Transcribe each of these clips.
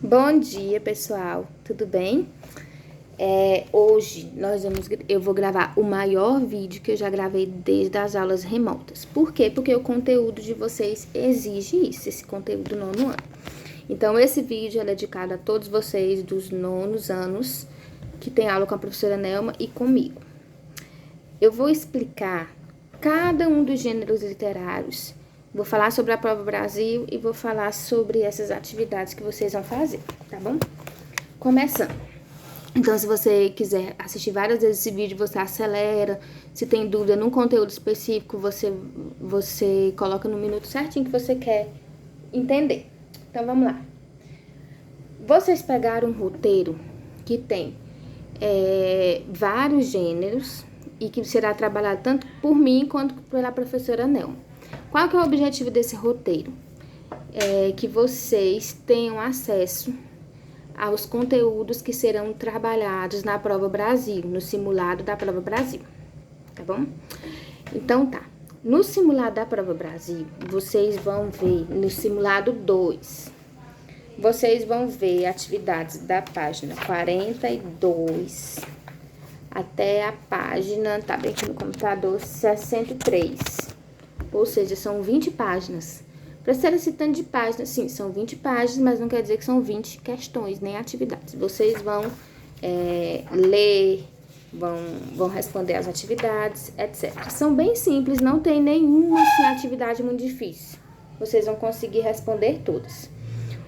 Bom dia, pessoal. Tudo bem? Hoje eu vou gravar o maior vídeo que eu já gravei desde as aulas remotas. Por quê? Porque o conteúdo de vocês exige isso, esse conteúdo do nono ano. Então, esse vídeo é dedicado a todos vocês dos nonos anos que tem aula com a professora Nelma e comigo. Eu vou explicar cada um dos gêneros literários. Vou falar sobre a Prova Brasil e vou falar sobre essas atividades que vocês vão fazer, tá bom? Começando. Então, se você quiser assistir várias vezes esse vídeo, você acelera. Se tem dúvida num conteúdo específico, você coloca no minuto certinho que você quer entender. Então, vamos lá. Vocês pegaram um roteiro que tem vários gêneros e que será trabalhado tanto por mim quanto pela professora Nelma. Qual que é o objetivo desse roteiro? É que vocês tenham acesso aos conteúdos que serão trabalhados na Prova Brasil, no simulado da Prova Brasil, tá bom? Então tá, no simulado da Prova Brasil, vocês vão ver, no simulado 2, vocês vão ver atividades da página 42 até a página, tá bem aqui no computador, 63. Ou seja, são 20 páginas. Para ser esse tanto de páginas, sim, são 20 páginas, mas não quer dizer que são 20 questões, nem atividades. Vocês vão ler, vão responder as atividades, etc. São bem simples, não tem nenhuma assim, atividade muito difícil. Vocês vão conseguir responder todas.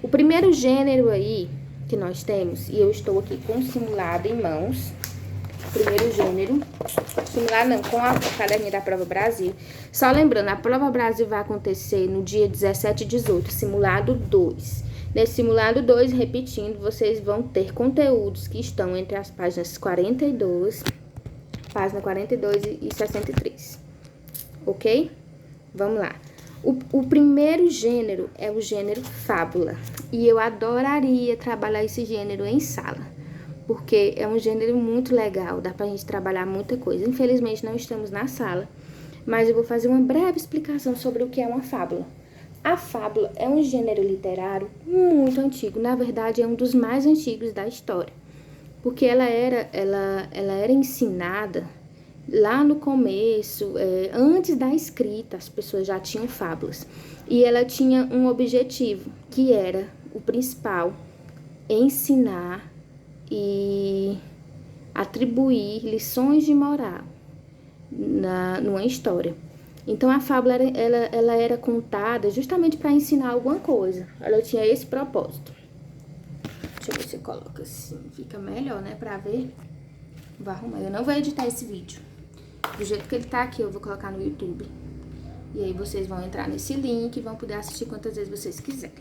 O primeiro gênero aí que nós temos, e eu estou aqui com o simulado em mãos, primeiro gênero, simulado não, com a caderninha da Prova Brasil. Só lembrando, a Prova Brasil vai acontecer no dia 17 e 18, simulado 2. Nesse simulado 2, repetindo, vocês vão ter conteúdos que estão entre as páginas 42, página 42 e 63, ok? Vamos lá. O primeiro gênero é o gênero fábula, e eu adoraria trabalhar esse gênero em sala, porque é um gênero muito legal, dá pra gente trabalhar muita coisa. Infelizmente, não estamos na sala, mas eu vou fazer uma breve explicação sobre o que é uma fábula. A fábula é um gênero literário muito antigo, na verdade, é um dos mais antigos da história, porque ela era ensinada lá no começo, antes da escrita, as pessoas já tinham fábulas, e ela tinha um objetivo, que era o principal, ensinar e atribuir lições de moral numa história. Então, a fábula, ela era contada justamente para ensinar alguma coisa. Ela tinha esse propósito. Deixa eu ver se eu coloco assim, fica melhor, né, pra ver. Vou arrumar. Eu não vou editar esse vídeo. Do jeito que ele tá aqui, eu vou colocar no YouTube. E aí, vocês vão entrar nesse link e vão poder assistir quantas vezes vocês quiserem.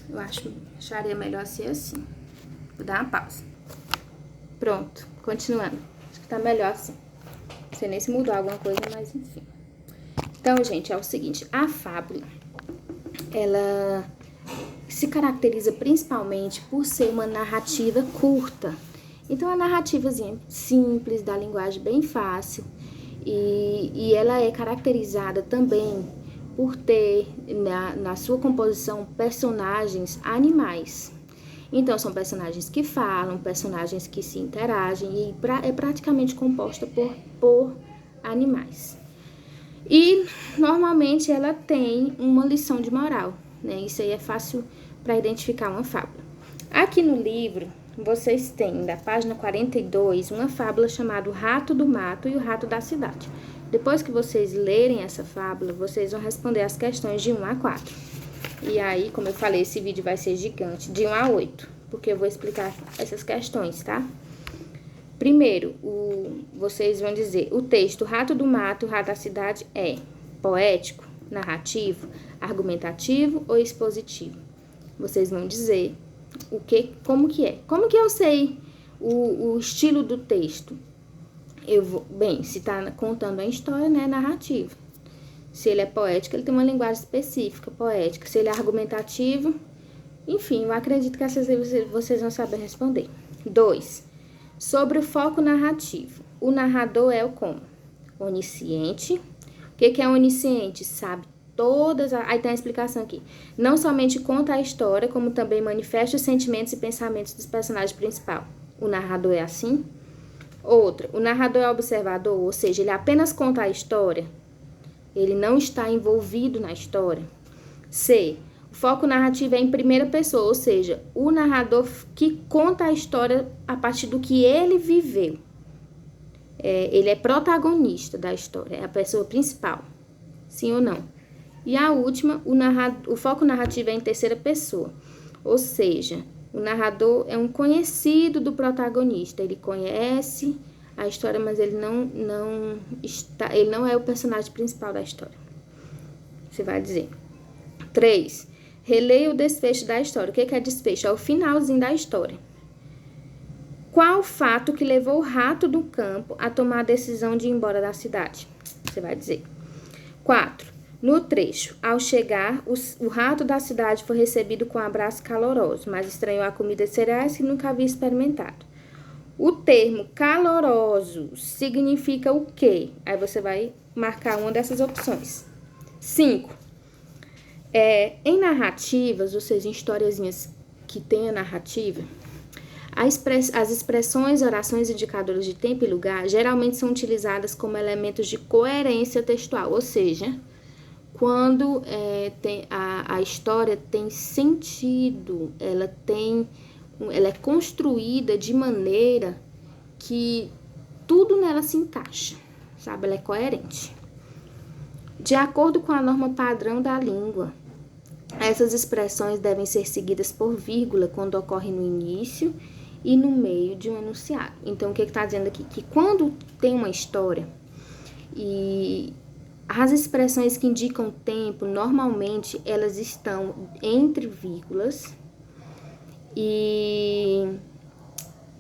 Eu acharia melhor ser assim. Vou dar uma pausa. Pronto, continuando. Acho que tá melhor assim. Não sei nem se mudou alguma coisa, mas enfim. Então, gente, é o seguinte. A fábula, ela se caracteriza principalmente por ser uma narrativa curta. Então, a narrativazinha simples, da linguagem bem fácil. E ela é caracterizada também por ter na sua composição personagens animais. Então, são personagens que falam, personagens que se interagem e é praticamente composta por animais. E, normalmente, ela tem uma lição de moral, né? Isso aí é fácil para identificar uma fábula. Aqui no livro, vocês têm, da página 42, uma fábula chamada O Rato do Mato e o Rato da Cidade. Depois que vocês lerem essa fábula, vocês vão responder as questões de 1 a 4. E aí, como eu falei, esse vídeo vai ser gigante, de 1 a 8, porque eu vou explicar essas questões, tá? Primeiro, vocês vão dizer, o texto Rato do Mato, Rato da Cidade é poético, narrativo, argumentativo ou expositivo? Vocês vão dizer como que é. Como que eu sei o estilo do texto? Se tá contando a história, né, narrativo. Se ele é poético, ele tem uma linguagem específica, poética. Se ele é argumentativo, enfim, eu acredito que essas vocês vão saber responder. 2. Sobre o foco narrativo. O narrador é o como? Onisciente. O que é onisciente? Sabe Aí tem a explicação aqui. Não somente conta a história, como também manifesta os sentimentos e pensamentos dos personagens principais. O narrador é assim. Outra, o narrador é observador, ou seja, ele apenas conta a história. Ele não está envolvido na história. C, o foco narrativo é em primeira pessoa, ou seja, o narrador que conta a história a partir do que ele viveu. Ele é protagonista da história, é a pessoa principal. Sim ou não? E a última, o foco narrativo é em terceira pessoa, ou seja, o narrador é um conhecido do protagonista, ele conhece a história, mas ele não é o personagem principal da história. Você vai dizer. 3. Releia o desfecho da história. O que é desfecho? É o finalzinho da história. Qual o fato que levou o rato do campo a tomar a decisão de ir embora da cidade? Você vai dizer. 4. No trecho, ao chegar, o rato da cidade foi recebido com um abraço caloroso, mas estranhou a comida de cereais que nunca havia experimentado. O termo caloroso significa o quê? Aí você vai marcar uma dessas opções. 5. Em narrativas, ou seja, em historiazinhas que tenha narrativa, as expressões, orações indicadoras de tempo e lugar geralmente são utilizadas como elementos de coerência textual, ou seja, quando a história tem sentido, ela é construída de maneira que tudo nela se encaixa, sabe? Ela é coerente. De acordo com a norma padrão da língua, essas expressões devem ser seguidas por vírgula quando ocorrem no início e no meio de um enunciado. Então, o que está dizendo aqui? Que quando tem uma história e as expressões que indicam tempo, normalmente, elas estão entre vírgulas e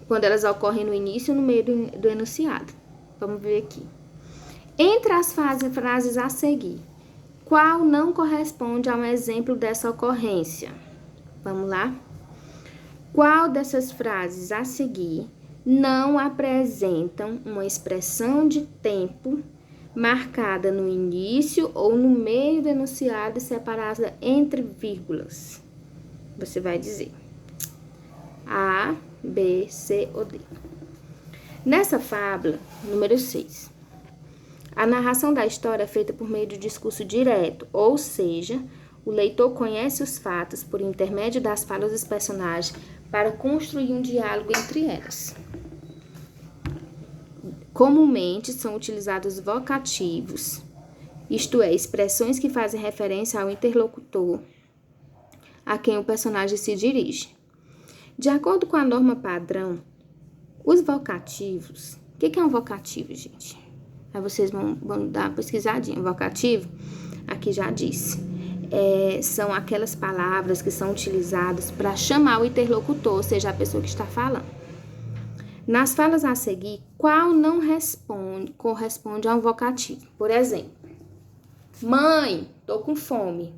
quando elas ocorrem no início e no meio do enunciado. Vamos ver aqui. Entre as frases a seguir, qual não corresponde a um exemplo dessa ocorrência? Vamos lá? Qual dessas frases a seguir não apresentam uma expressão de tempo marcada no início ou no meio do enunciado e separada entre vírgulas? Você vai dizer A, B, C ou D. Nessa fábula, número 6, a narração da história é feita por meio de discurso direto, ou seja, o leitor conhece os fatos por intermédio das falas dos personagens para construir um diálogo entre elas. Comumente são utilizados vocativos, isto é, expressões que fazem referência ao interlocutor a quem o personagem se dirige. De acordo com a norma padrão, os vocativos... O que é um vocativo, gente? Aí vocês vão dar uma pesquisadinha. Vocativo, aqui já disse, são aquelas palavras que são utilizadas para chamar o interlocutor, ou seja, a pessoa que está falando. Nas falas a seguir, qual não corresponde a um vocativo? Por exemplo, mãe, tô com fome.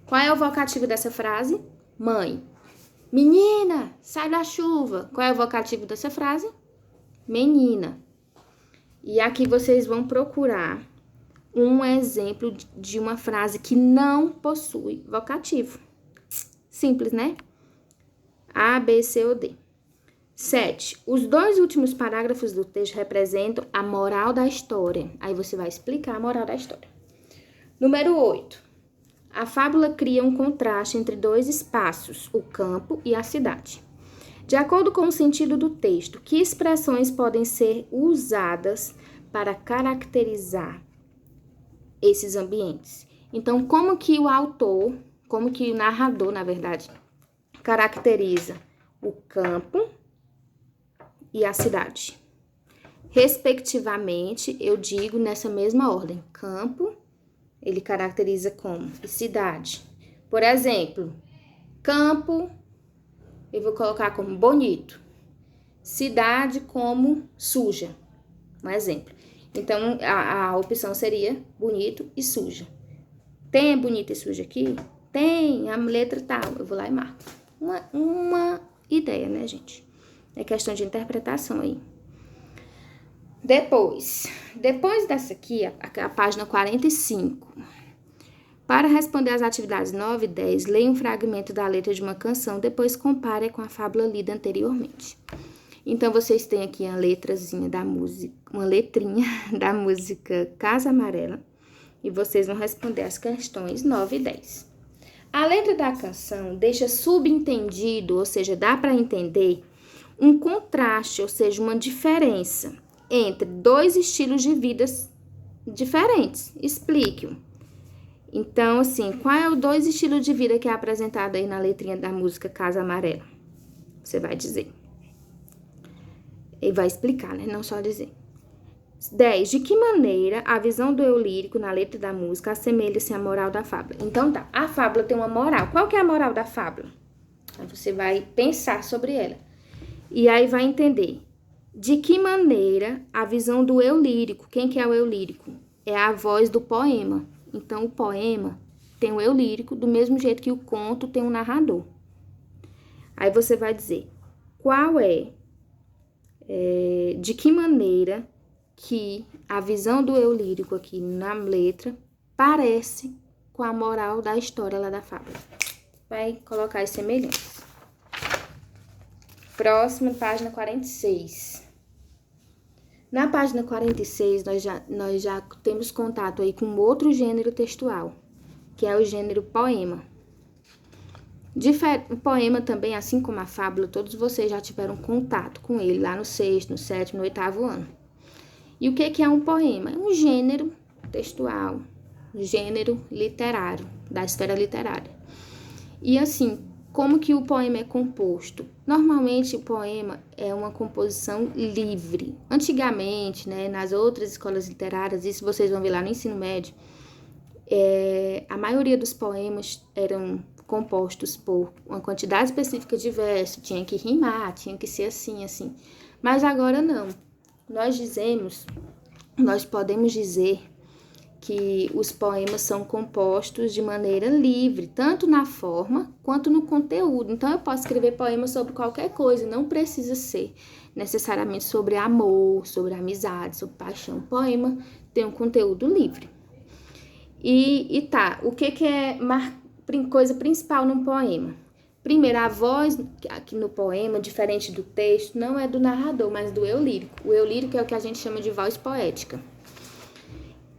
Qual é o vocativo dessa frase? Mãe. Menina, sai da chuva. Qual é o vocativo dessa frase? Menina. E aqui vocês vão procurar um exemplo de uma frase que não possui vocativo. Simples, né? A, B, C ou D. 7. Os dois últimos parágrafos do texto representam a moral da história. Aí você vai explicar a moral da história. Número 8. A fábula cria um contraste entre dois espaços, o campo e a cidade. De acordo com o sentido do texto, que expressões podem ser usadas para caracterizar esses ambientes? Então, como que o narrador, na verdade, caracteriza o campo e a cidade? Respectivamente, eu digo nessa mesma ordem, campo, ele caracteriza como cidade. Por exemplo, campo, eu vou colocar como bonito. Cidade como suja. Um exemplo. Então, a opção seria bonito e suja. Tem bonito e suja aqui? Tem, a letra tal. Eu vou lá e marco. Uma ideia, né, gente? É questão de interpretação aí. Depois dessa aqui, a página 45. Para responder às atividades 9 e 10, leia um fragmento da letra de uma canção, depois compare com a fábula lida anteriormente. Então, vocês têm aqui a letrazinha da música, uma letrinha da música Casa Amarela, e vocês vão responder as questões 9 e 10. A letra da canção deixa subentendido, ou seja, dá para entender, um contraste, ou seja, uma diferença entre dois estilos de vidas diferentes. Explique-o. Então, assim, qual é o dois estilos de vida que é apresentado aí na letrinha da música Casa Amarela? Você vai dizer. E vai explicar, né? Não só dizer. 10. De que maneira a visão do eu lírico na letra da música assemelha-se à moral da fábula? Então, tá. A fábula tem uma moral. Qual que é a moral da fábula? Aí você vai pensar sobre ela. E aí vai entender. De que maneira a visão do eu lírico? Quem que é o eu lírico? É a voz do poema. Então, o poema tem o eu lírico, do mesmo jeito que o conto tem um narrador. Aí você vai dizer, qual de que maneira que a visão do eu lírico aqui na letra parece com a moral da história lá da fábula. Vai colocar as semelhanças. Próxima, página 46. Na página 46, nós já temos contato aí com outro gênero textual, que é o gênero poema. O poema também, assim como a fábula, todos vocês já tiveram contato com ele lá no 6º, no 7º, no 8º ano. E o que é um poema? É um gênero textual, um gênero literário, da esfera literária. E assim, como que o poema é composto? Normalmente, o poema é uma composição livre. Antigamente, né, nas outras escolas literárias, isso vocês vão ver lá no ensino médio, a maioria dos poemas eram compostos por uma quantidade específica de versos, tinha que rimar, tinha que ser assim, assim. Mas agora não. Nós podemos dizer que os poemas são compostos de maneira livre, tanto na forma quanto no conteúdo. Então, eu posso escrever poemas sobre qualquer coisa, não precisa ser necessariamente sobre amor, sobre amizade, sobre paixão. O poema tem um conteúdo livre. E tá, o que é coisa principal num poema? Primeiro, a voz aqui no poema, diferente do texto, não é do narrador, mas do eu lírico. O eu lírico é o que a gente chama de voz poética.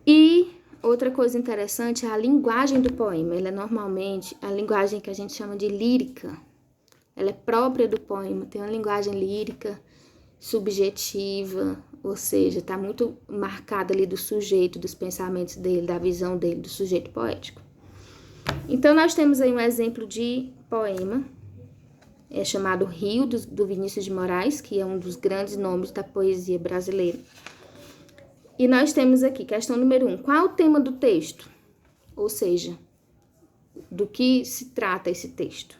E outra coisa interessante é a linguagem do poema. Ela é normalmente a linguagem que a gente chama de lírica. Ela é própria do poema, tem uma linguagem lírica, subjetiva, ou seja, está muito marcada ali do sujeito, dos pensamentos dele, da visão dele, do sujeito poético. Então, nós temos aí um exemplo de poema, chamado Rio, do Vinícius de Moraes, que é um dos grandes nomes da poesia brasileira. E nós temos aqui, questão número 1, qual é o tema do texto? Ou seja, do que se trata esse texto?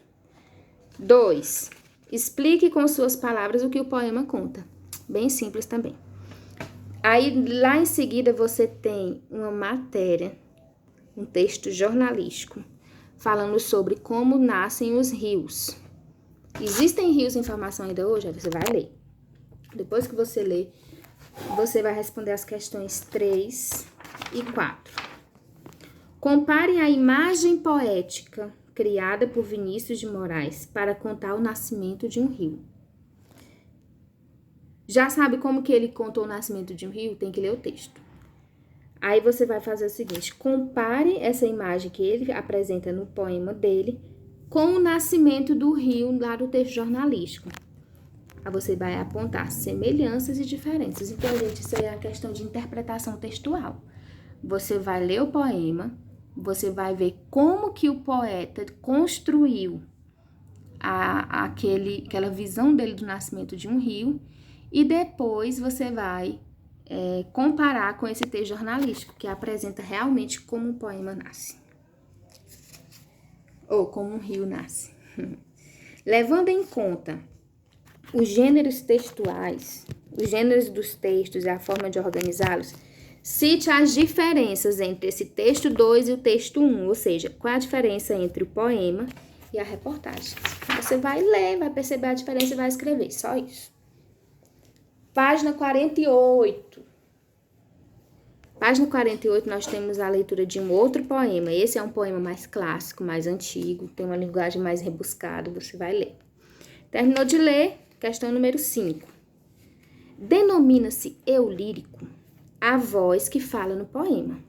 2, explique com suas palavras o que o poema conta. Bem simples também. Aí, lá em seguida, você tem uma matéria, um texto jornalístico, falando sobre como nascem os rios. Existem rios em formação ainda hoje? Aí você vai ler. Depois que você ler, você vai responder as questões 3 e 4. Compare a imagem poética criada por Vinícius de Moraes para contar o nascimento de um rio. Já sabe como que ele contou o nascimento de um rio? Tem que ler o texto. Aí você vai fazer o seguinte, compare essa imagem que ele apresenta no poema dele com o nascimento do rio lá do texto jornalístico. Aí você vai apontar semelhanças e diferenças. Então, gente, isso aí é a questão de interpretação textual. Você vai ler o poema, você vai ver como que o poeta construiu aquela visão dele do nascimento de um rio, e depois você vai comparar com esse texto jornalístico, que apresenta realmente como um poema nasce. Ou como um rio nasce. Levando em conta os gêneros textuais, os gêneros dos textos e a forma de organizá-los, cite as diferenças entre esse texto 2 e o texto 1, ou seja, qual a diferença entre o poema e a reportagem. Você vai ler, vai perceber a diferença e vai escrever, só isso. Página 48. Página 48, nós temos a leitura de um outro poema. Esse é um poema mais clássico, mais antigo, tem uma linguagem mais rebuscada, você vai ler. Terminou de ler, questão número 5. Denomina-se eu lírico a voz que fala no poema.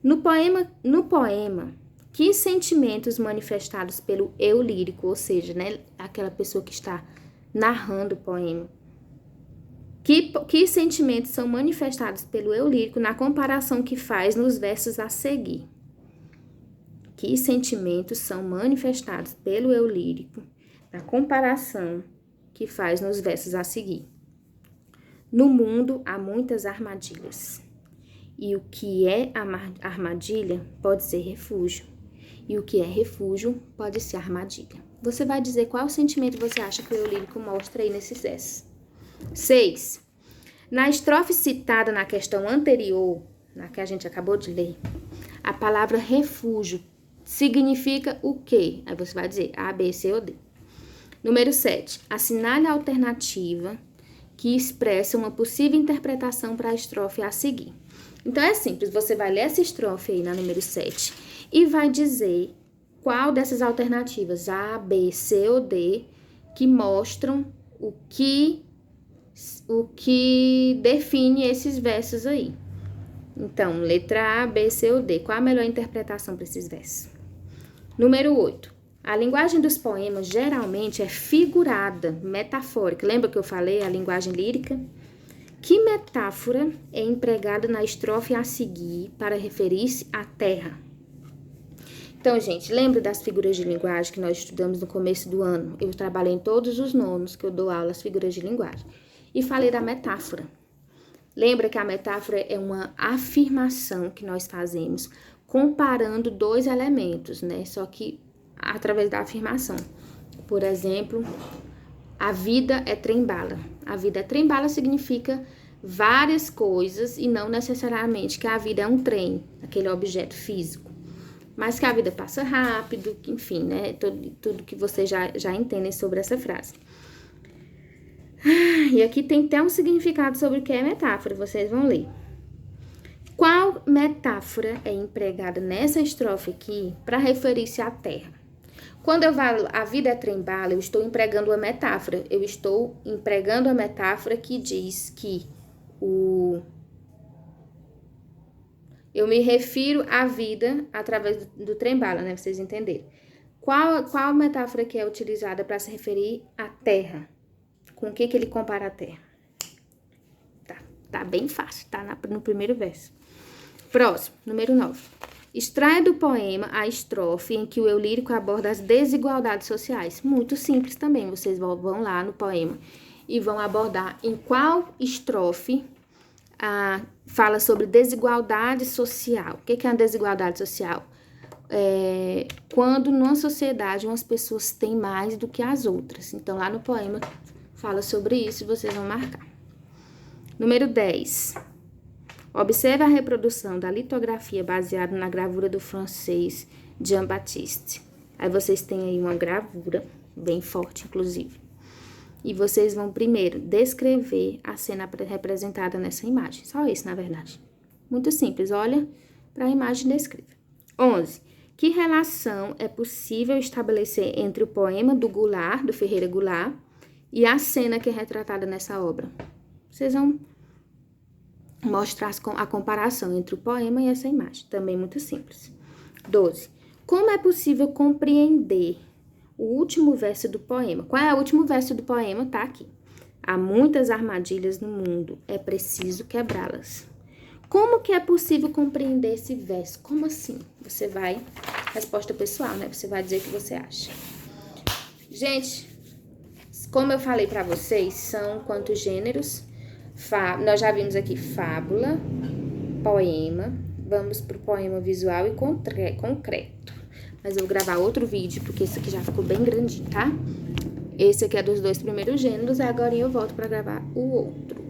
No poema, que sentimentos manifestados pelo eu lírico, ou seja, né, aquela pessoa que está narrando o poema, que sentimentos são manifestados pelo eu lírico na comparação que faz nos versos a seguir? Que sentimentos são manifestados pelo eu lírico na comparação que faz nos versos a seguir? No mundo há muitas armadilhas, e o que é armadilha pode ser refúgio, e o que é refúgio pode ser armadilha. Você vai dizer qual sentimento você acha que o eu lírico mostra aí nesses versos. 6. Na estrofe citada na questão anterior, na que a gente acabou de ler, a palavra refúgio significa o quê? Aí você vai dizer A, B, C ou D. Número 7. Assinale a alternativa que expressa uma possível interpretação para a estrofe a seguir. Então, é simples, você vai ler essa estrofe aí na número 7 e vai dizer qual dessas alternativas, A, B, C ou D, que mostram o que define esses versos aí. Então, letra A, B, C ou D, qual a melhor interpretação para esses versos? Número 8. A linguagem dos poemas geralmente é figurada, metafórica. Lembra que eu falei a linguagem lírica? Que metáfora é empregada na estrofe a seguir para referir-se à terra? Então, gente, lembra das figuras de linguagem que nós estudamos no começo do ano? Eu trabalhei em todos os nonos que eu dou aula, as figuras de linguagem. E falei da metáfora. Lembra que a metáfora é uma afirmação que nós fazemos comparando dois elementos, né? Só que através da afirmação. Por exemplo, a vida é trem-bala. A vida é trem-bala significa várias coisas e não necessariamente que a vida é um trem, aquele objeto físico. Mas que a vida passa rápido, enfim, né? Tudo que vocês já entendem sobre essa frase. E aqui tem até um significado sobre o que é metáfora, vocês vão ler. Qual metáfora é empregada nessa estrofe aqui para referir-se à terra? Quando eu falo a vida é trem-bala, eu estou empregando uma metáfora. Eu estou empregando a metáfora que diz que eu me refiro à vida através do trem-bala, né? Vocês entenderam. Qual metáfora que é utilizada para se referir à terra? Com o que ele compara a terra? Tá bem fácil, tá no primeiro verso. Próximo, número 9. Extraia do poema a estrofe em que o eu lírico aborda as desigualdades sociais. Muito simples também, vocês vão lá no poema e vão abordar em qual estrofe fala sobre desigualdade social. O que é a desigualdade social? Quando numa sociedade umas pessoas têm mais do que as outras. Então, lá no poema fala sobre isso e vocês vão marcar. Número 10. Observe a reprodução da litografia baseada na gravura do francês Jean-Baptiste. Aí vocês têm aí uma gravura, bem forte, inclusive. E vocês vão primeiro descrever a cena representada nessa imagem. Só isso, na verdade. Muito simples, olha para a imagem e descreva. 11. Que relação é possível estabelecer entre o poema do Goulart, do Ferreira Goulart, e a cena que é retratada nessa obra? Vocês vão mostrar a comparação entre o poema e essa imagem. Também muito simples. 12. Como é possível compreender o último verso do poema? Qual é o último verso do poema? Tá aqui. Há muitas armadilhas no mundo, é preciso quebrá-las. Como que é possível compreender esse verso? Como assim? Você vai... Resposta pessoal, né? Você vai dizer o que você acha. Gente, como eu falei pra vocês, são quantos gêneros? Nós já vimos aqui fábula, poema, vamos pro poema visual e concreto. Mas eu vou gravar outro vídeo, porque esse aqui já ficou bem grandinho, tá? Esse aqui é dos 2 primeiros gêneros, e agora eu volto pra gravar o outro.